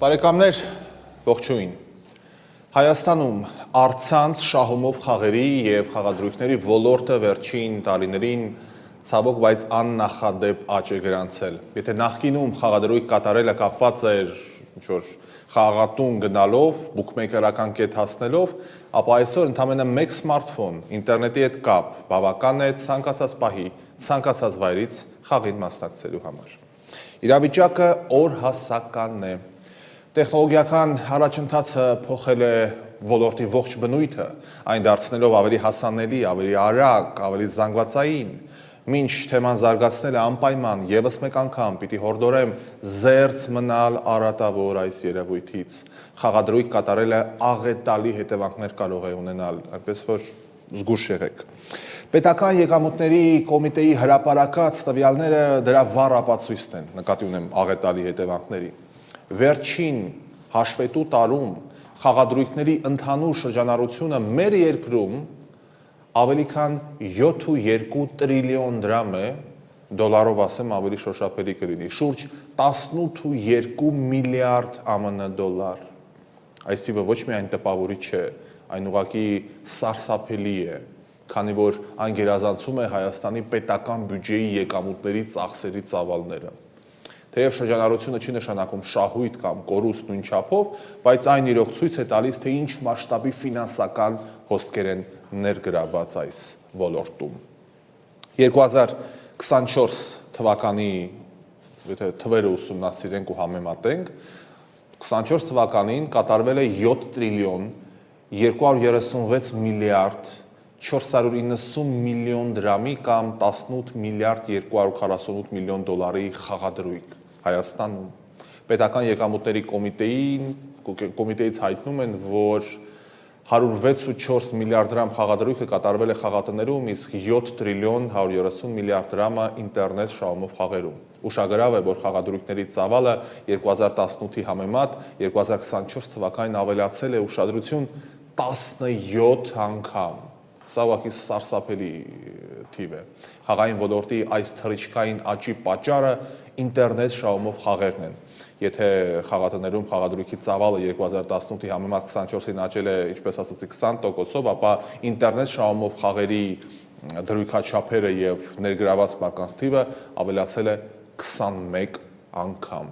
Բարեկամներ, ողջույն։ Հայաստանում առցանց շահումով խաղերի և խաղադրույքների ոլորտը վերջին տարիներին ցավոք, բայց աննախադեպ աճ է գրանցել։ Եթե նախկինում խաղադրույք կատարելը կապված էր խաղաղատուն գնալով, բուքմեյքերական կետ հասնելով, ապա այսօր ընդամենը մեկ սմարթֆոն, ինտերնետի հետ կապ բավական է ցանկացած պահի, ցանկացած վայրից խաղին մասնակցելու համար։ Իրավիճակը օրհասական է։ Տեխնոլոգիական առաջընթացը փոխել է ոլորտի ողջ բնույթը, այն դարձնելով ավելի հասանելի, ավելի արագ, ավելի զանգվածային։ Մինչ թեման զարգացնել է անպայման, ևս մեկ անգամ պիտի հորդորեմ զերծ մնալ առատավոր այս երևույթից։ Խաղադրույք կատարելը աղետալի հետևանքներ կարող է ունենալ, այնպես որ զգույշ եղեք։ Պետական եկամուտների կոմիտեի հրապարակած տվյալները դրա վառ ապացույցն են, նկատի ունեմ աղետալի հետևանքների։ Վերջին հաշվետու տարում խաղադրույքների ընդհանուր շրջանառությունը մեր երկրում ավելի քան 7.2 տրիլիոն դրամ է, դոլարով ասեմ ավելի շոշափելի կլինի, շուրջ 18.2 միլիարդ ԱՄՆ դոլար։ Այս թիվը ոչ միայն տպավորիչ չէ, այն ուղղակի սարսափելի է, քանի որ այն գերազանցում է Հայաստանի պետական բյուջեի եկամուտների ծախսերի ծավալները։ Թեև շրջանառությունը չի նշանակում շահույթ կամ կորուստ նույն չափով, բայց այն իրոք ցույց է տալիս, թե ինչ մասշտաբի ֆինանսական հոսքեր են ներգրավված այս ոլորտում։ 2024 թվականի, եթե թվերը ուսումնասիրենք ու համեմատենք, 24 թվականին կատարվել է 7 տրիլիոն 236 միլիարդ 490 միլիոն դրամի կամ 18 միլիարդ 248 միլիոն դոլարի խաղադրույք Հայաստանում։ Պետական եկամուտների կոմիտեից հայտնում են, որ 106.4 միլիարդ դրամ խաղադրույքը կատարվել է խաղատներում, իսկ 7 տրիլիոն 130 միլիարդ դրամը ինտերնետ շահումով խաղերում։ Ուշագրավ է, որ խաղադրույքների ծավալը 2018-ի համեմատ 2024 թվականին ավելացել է ուշադրություն 17 անգամ։ Սա ուղղակի սարսափելի թիվ է։ Խաղային ոլորտի այս թռիչքային աճի պատճառը ինտերնետ շահումով խաղերն են։ Եթե խաղատներում խաղադրույքի ծավալը 2018-ի համեմատ 24-ին աճել է, ինչպես ասացի, 20%-ով, ապա ինտերնետ շահումով խաղերի դրույքաչափերը եւ ներգրաված մարդկանց թիվը ավելացել է 21 անգամ։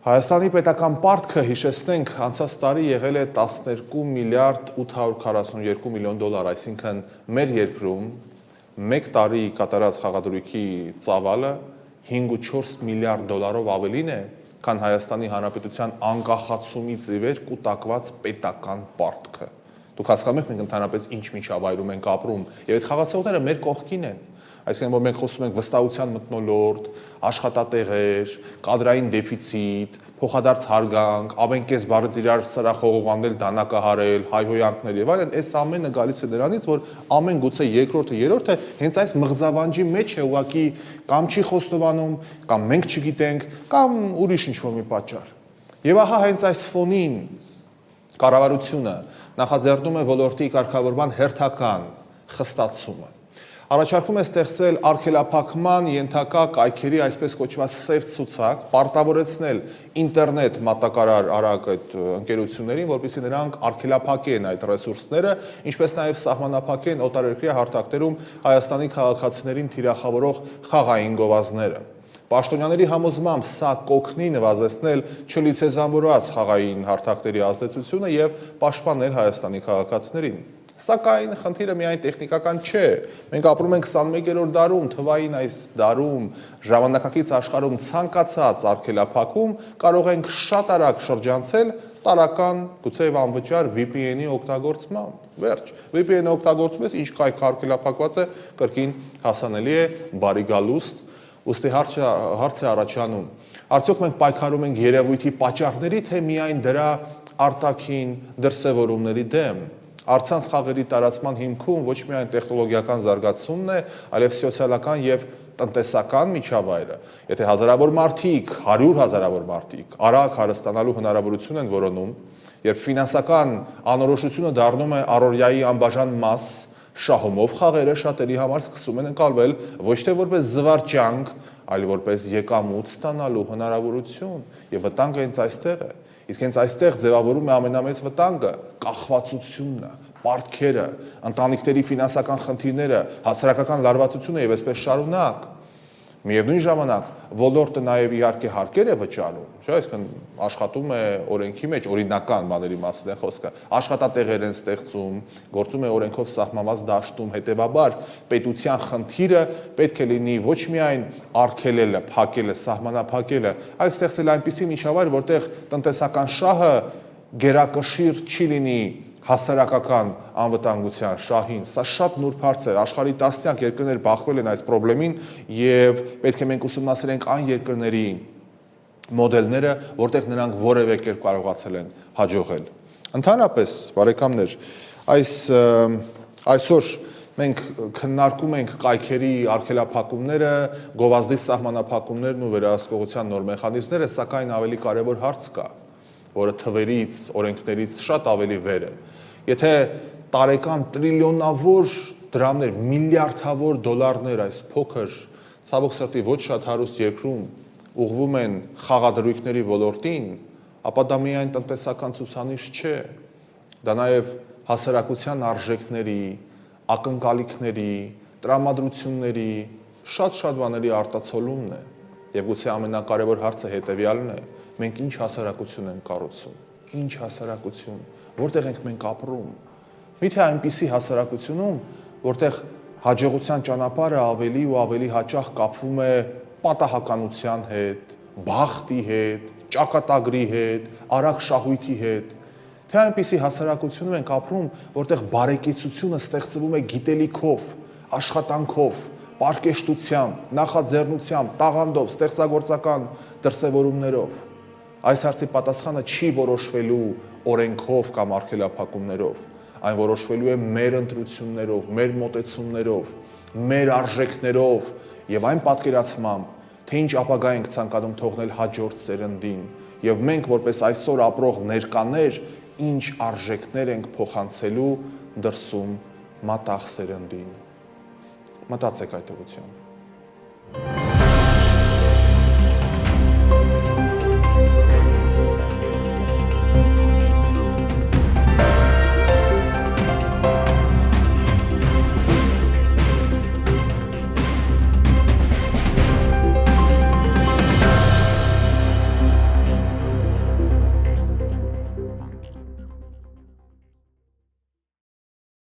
Հայաստանի պետական պարտքը, հիշեցնենք, անցած տարի եղել է 12 միլիարդ 842 միլիոն դոլար, այսինքն մեր երկրում մեկ տարի կատարած խաղադրույքի ծավալը 5.4 միլիարդ դոլարով ավելին է, քան Հայաստանի Հանրապետության անկախացումից ի վեր կուտակված պետական պարտքը։ Դուք հասկանում եք, մենք ընդհանրապես ինչ միջավայրում ենք ապրում, եւ այդ խաղացողները մեր կողքին են։ Այսինքն, որ մենք խոսում ենք վստահության մթնոլորտ, աշխատատեղեր, կադրային դեֆիցիտ, փոխադարձ հարգանք, ամեն կես բառից իրար սրախողողանել, դանակահարել, հայհոյանքներ եւ այլն, այս ամենը գալիս է նրանից, որ ամեն գուցե երկրորդը, երրորդը հենց այս մղձավանջի մեջ է ուղղակի կամ չի խոստովանում, կամ մենք չգիտենք, կամ ուրիշ ինչ-որ մի պատճառ։ Եվ ահա հենց այս ֆոնին կառավարությունը նախաձեռնում է ոլորտի կարգավորման հերթական խստացումը։ Առաջարկում է ստեղծել արգելափակման ենթակա կայքերի այսպես կոչված սև ցուցակ, պարտավորեցնել ինտերնետ մատակարար արագ այդ ընկերություններին, որպեսզի նրանք արգելափակեն այդ ռեսուրսները, ինչպես նաև սահմանափակեն օտարերկրյա հարթակներում Հայաստանի քաղաքացիներին թիրախավորող խաղային գովազդները։ Պաշտոնյաների համոզմամբ սա կօգնի նվազեցնել չլիցենզավորված խաղային հարթակների ազդեցությունը եւ պաշտպանել Հայաստանի քաղաքացիներին։ Սակայն խնդիրը միայն տեխնիկական չէ։ Մենք ապրում ենք 21-րդ դարում, թվային այս դարում, ժամանակակից աշխարհում ցանկացած արգելափակում կարող ենք շատ արագ շրջանցել տարական, գուցեև անվճար VPN-ի օգտագործմամբ։ Վերջ։ VPN-ը օգտագործում ես, ինչ կայք արգելափակված է, կրկին հասանելի է, բարի գալուստ։ Ուստի հարց է առաջանում. արդյոք մենք պայքարում ենք երևույթի պատճառների, թե միայն դրա արտաքին դրսևորումների դեմ։ Առցանց խաղերի տարածման հիմքում ոչ միայն տեխնոլոգիական զարգացումն է, այլև սոցիալական եւ տնտեսական միջավայրը։ Եթե հազարավոր մարդիկ, 100,000-ավոր մարդիկ արագ հարստանալու հնարավորություն են որոնում, երբ ֆինանսական անորոշությունը դառնում է առօրյայի անբաժան մաս, Շահումով խաղերը շատերի համար սկսում են ընկալվել ոչ թե որպես զվարճանք, այլ որպես եկամուտ ստանալու հնարավորություն, եւ վտանգը հենց այստեղ է։ Իսկ հենց այստեղ ձևավորում է ամենամեծ վտանգը կախվածությունը, պարտքերը, ընտանիքների ֆինանսական խնդիրները, հասարակական լարվածությունը եւ այսպես շարունակ։ Միևնույն ժամանակ ոլորտը նաև իհարկե հարկեր է վճարում, չէ՞, այսինքն աշխատում է օրենքի մեջ, օրինական բաների մասին է խոսքը, աշխատատեղեր են ստեղծում, գործում է օրենքով սահմանված դաշտում, հետևաբար պետության խնդիրը պետք է լինի ոչ միայն արգելելը, փակելը, սահմանափակելը, այլ ստեղծել այնպիսի միջավայր, որտեղ տնտեսական շահը գերակշիռ չի լինի հասարակական անվտանգության շահին, սա շատ նուրբ հարց է, աշխարհի տասնյակ երկրներ բախվել են այս խնդրին եւ պետք է մենք ուսումնասիրենք այն երկրների մոդելները, որտեղ նրանք որևէ կերպ կարողացել են հաջողել։ Ընդհանրապես, բարեկամներ, այսօր մենք քննարկում ենք կայքերի արգելափակումները, գովազդի սահմանափակումներն ու վերահսկողության նոր մեխանիզմները, սակայն ավելի կարևոր հարց կա, որը թվերից, օրենքներից շատ ավելի վեր է։ Եթե տարեկան տրիլիոնավոր դրամներ, միլիարդավոր դոլարներ այս փոքր, ցավոք սրտի ոչ շատ հարուստ երկրում ուղղվում են խաղադրույքների ոլորտին, ապա դա միայն տնտեսական ցուցանիշ չէ, դա նաև հասարակության արժեքների, ակնկալիքների, տրամադրությունների, շատ բաների արտացոլումն է։ Եվ գուցե ամենակարևոր հարցը հետևյալն է. մենք ինչ հասարակություն ենք կառուցում, ինչ հասարակություն, որտեղ ենք մենք ապրում։ Միթե այնպիսի հասարակությունում, որտեղ հաջողության ճանապարհը ավելի ու ավելի հաճախ կապվում է պատահականության հետ, բախտի հետ, ճակատագրի հետ, արագ շահույթի հետ, թե այնպիսի հասարակությունում ենք ապրում, որտեղ բարեկեցությունը ստեղծվում է գիտելիքով, աշխատանքով, պարկեշտությամբ, նախաձեռնությամբ, տաղանդով, ստեղծագործական դրսևորումներով։ Այս հարցի պատասխանը չի որոշվելու օրենքով կամ արգելափակումներով, այն որոշվելու է մեր ընտրություններով, մեր մոտեցումներով, մեր արժեքներով եւ այն պատկերացմամբ, թե ինչ ապագա ենք ցանկանում թողնել հաջորդ սերնդին եւ մենք որպես այսօր ապրող ներկաներ ինչ արժեքներ ենք փոխանցելու դրսում մատաղ սերնդին։ Մտածեք այդ ուղղությամբ։